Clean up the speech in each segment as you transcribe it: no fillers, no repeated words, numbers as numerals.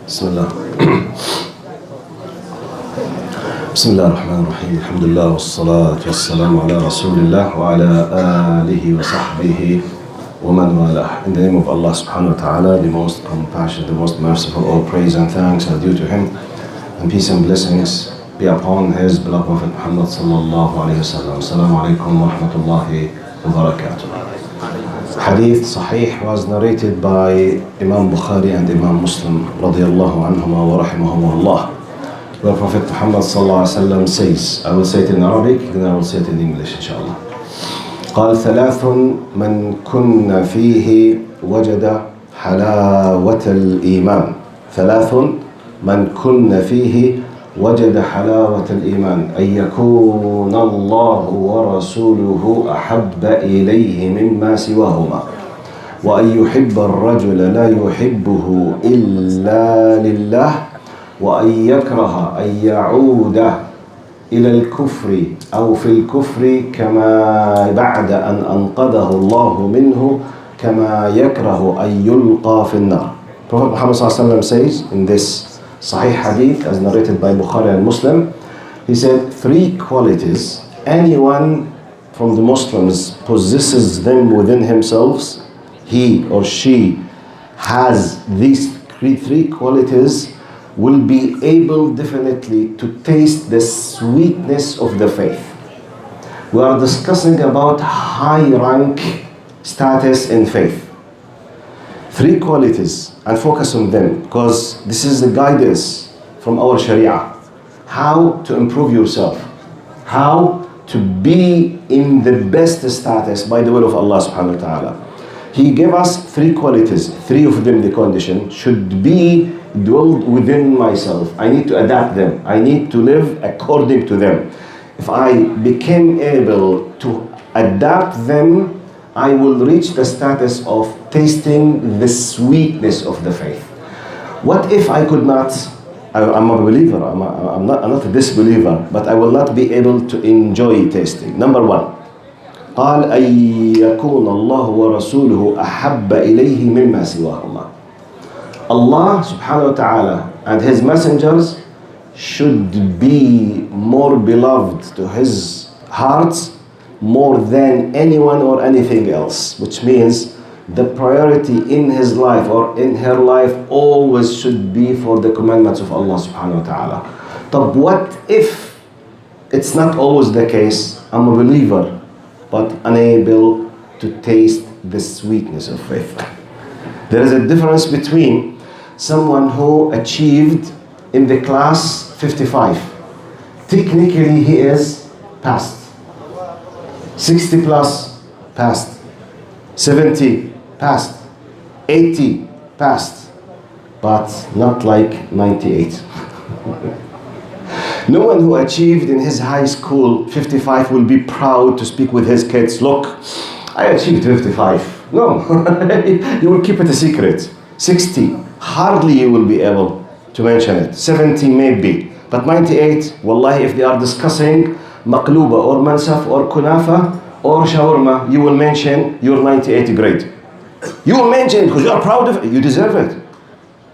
بسم الله بسم الله الرحمن الرحيم الحمد لله والصلاة والسلام على رسول الله وعلى آله وصحبه ومن والاه. In the name of Allah subhanahu wa ta'ala, the most compassionate, the most merciful, all praise and thanks are due to Him, and peace and blessings be upon His beloved Prophet Muhammad sallallahu alayhi wa sallam. Assalamu alaikum wa rahmatullahi wa barakatuh. Hadith Sahih was narrated by Imam Bukhari and Imam Muslim radiyallahu anhuma wa rahimahumullah, where Prophet Muhammad sallallahu alayhi wa sallam says, I will say it in Arabic, then I will say it in English inshallah. قال ثلاث من كن فيه وجد حلاوة الإيمان. ثلاث من كن فيه وجد حلاوة الإيمان: أن يكون الله ورسوله أحب إليه مما سواهما، وأن يحب الرجل لا يحبه إلا لله، وأن يكره أن يعود إلى الكفر أو في الكفر كما بعد أن أنقذه الله منه كما يكره أن يلقى في النار. Prophet Muhammad ﷺ says in this Sahih Hadith as narrated by Bukhari and Muslim, he said, three qualities, anyone from the Muslims possesses them within himself, he or she has these three qualities, will be able definitely to taste the sweetness of the faith. We are discussing about high rank status in faith. Three qualities, and focus on them because this is the guidance from our Sharia. How to improve yourself, how to be in the best status by the will of Allah subhanahu wa ta'ala. He gave us three qualities, three of them the condition should be dwelled within myself. I need to adapt them, I need to live according to them. If I became able to adapt them, I will reach the status of tasting the sweetness of the faith. What if I could not? I'm a believer, I'm not a disbeliever, but I will not be able to enjoy tasting. Number one, قال أن يكون الله ورسوله أحب إليه مما سواهما. Allah subhanahu wa ta'ala and His messengers should be more beloved to His hearts more than anyone or anything else, which means the priority in his life or in her life always should be for the commandments of Allah subhanahu wa ta'ala. But what if it's not always the case? I'm a believer but unable to taste the sweetness of faith. There is a difference between someone who achieved in the class 55. Technically he is passed. 60 plus, passed. 70, passed. 80, passed. But not like 98. No one who achieved in his high school 55 will be proud to speak with his kids, look, I achieved 55. No, you will keep it a secret. 60, hardly you will be able to mention it. 70 maybe. But 98, wallahi, if they are discussing maqluba or mansaf or kunafa or shawarma, you will mention your 98 grade. You will mention it because you are proud of it. You deserve it.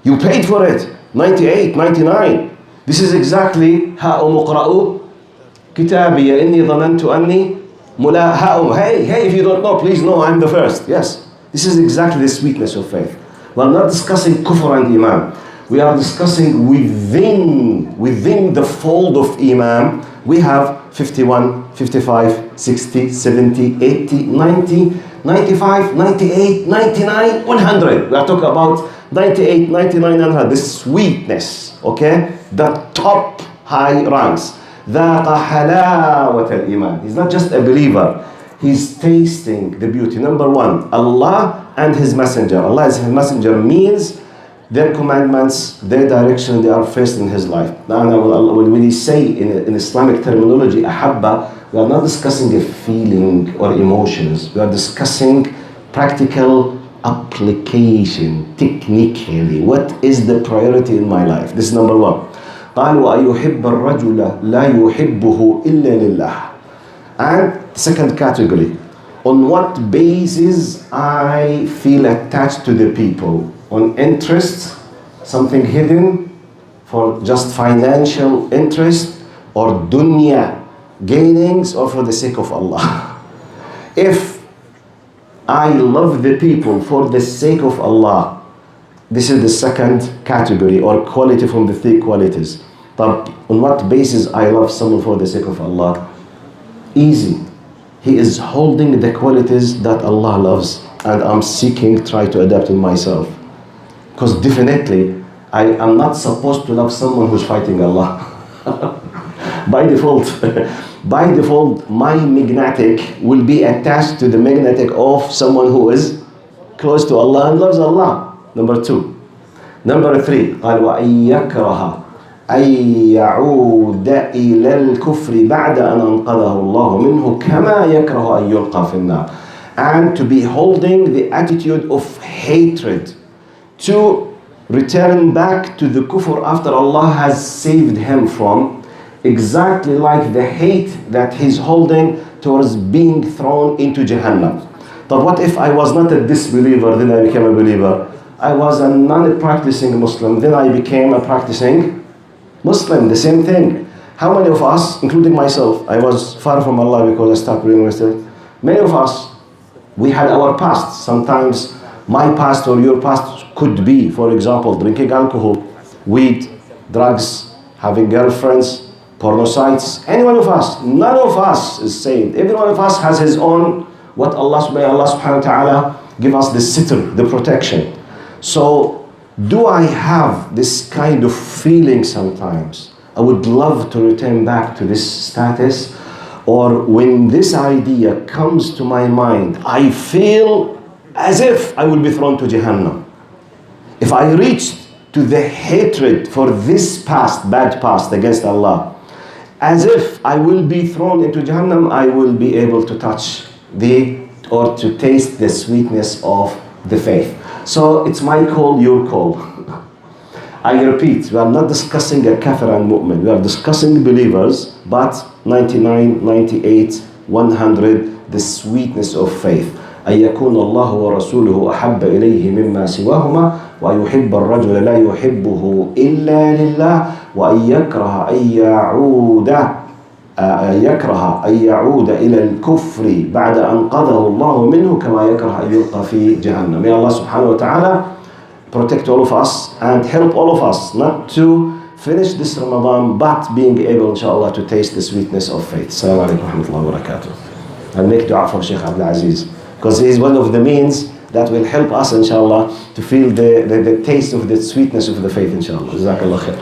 You paid for it. 98, 99. This is exactly هَاؤُمُ اقْرَؤُوا كِتَابِيَ إِنِّي ظَنَنْتُ أَنِّي مُلَاهَاؤُمْ. Hey, if you don't know, please know I'm the first. Yes. This is exactly the sweetness of faith. We are not discussing kufr and iman. We are discussing within the fold of iman. We have 51, 55, 60, 70, 80, 90, 95, 98, 99, 100. We are talking about 98, 99, 100. The sweetness, okay? The top high ranks. ذَاقَ حَلَاوَةَ الْإِيمَانِ. He's not just a believer. He's tasting the beauty. Number one, Allah and His Messenger. Allah as His Messenger means their commandments, their direction, they are first in his life. Now, when we say in Islamic terminology, ahabba, we are not discussing a feeling or emotions. We are discussing practical application, technically. What is the priority in my life? This is number one. قال وَأَيُحِبَّ الرَّجُلَ لَا يُحِبُّهُ إِلَّا لِلَّهِ. And second category, on what basis I feel attached to the people? On interest something hidden for just financial interest or dunya gainings, or for the sake of Allah. If I love the people for the sake of Allah, this is the second category or quality from the three qualities. But on what basis I love someone for the sake of Allah? Easy. He is holding the qualities that Allah loves, and I'm seeking, try to adapt in myself. Because definitely, I am not supposed to love someone who's fighting Allah. By default, my magnetic will be attached to the magnetic of someone who is close to Allah and loves Allah. Number two. Number three, قال وأن يكره أن يعود إلى الكفر بعد أن أنقذه الله منه كما يكره أن يلقى في النار. And to be holding the attitude of hatred, to return back to the kufr after Allah has saved him from, exactly like the hate that he's holding towards being thrown into Jahannam. But what if I was not a disbeliever, then I became a believer? I was a non-practicing Muslim, then I became a practicing Muslim, the same thing. How many of us, including myself, I was far from Allah because I started university. Many of us, we had our past. Sometimes my past or your past could be, for example, drinking alcohol, weed, drugs, having girlfriends, porno sites. Any one of us, none of us is saved. Every one of us has his own, what Allah subhanahu wa ta'ala give us the sitr, the protection. So, do I have this kind of feeling sometimes? I would love to return back to this status. Or when this idea comes to my mind, I feel as if I will be thrown to Jahannam. If I reached to the hatred for this past, bad past against Allah, as if I will be thrown into Jahannam, I will be able to touch or to taste the sweetness of the faith. So it's my call, your call. I repeat, we are not discussing a kafir and mu'min. We are discussing believers, but 99, 98, 100, the sweetness of faith. أن يكون الله ورسوله أحب إليه مما سواهما ويحب الرجل لا يحبه إلا لله وأن يكره أن يعود إلى الكفر بعد أن قضاه الله منه كما يكره أن يلقى في جهنم. May Allah subhanahu wa ta'ala protect all of us and help all of us not to finish this Ramadan but being able inshallah to taste the sweetness of faith. Assalamu alaikum wa rahmatullahi wa barakatuh. I'll make dua for Sheikh Abdul Aziz because he is one of the means that will help us inshallah to feel the taste of the sweetness of the faith inshallah. Jazakallah khair.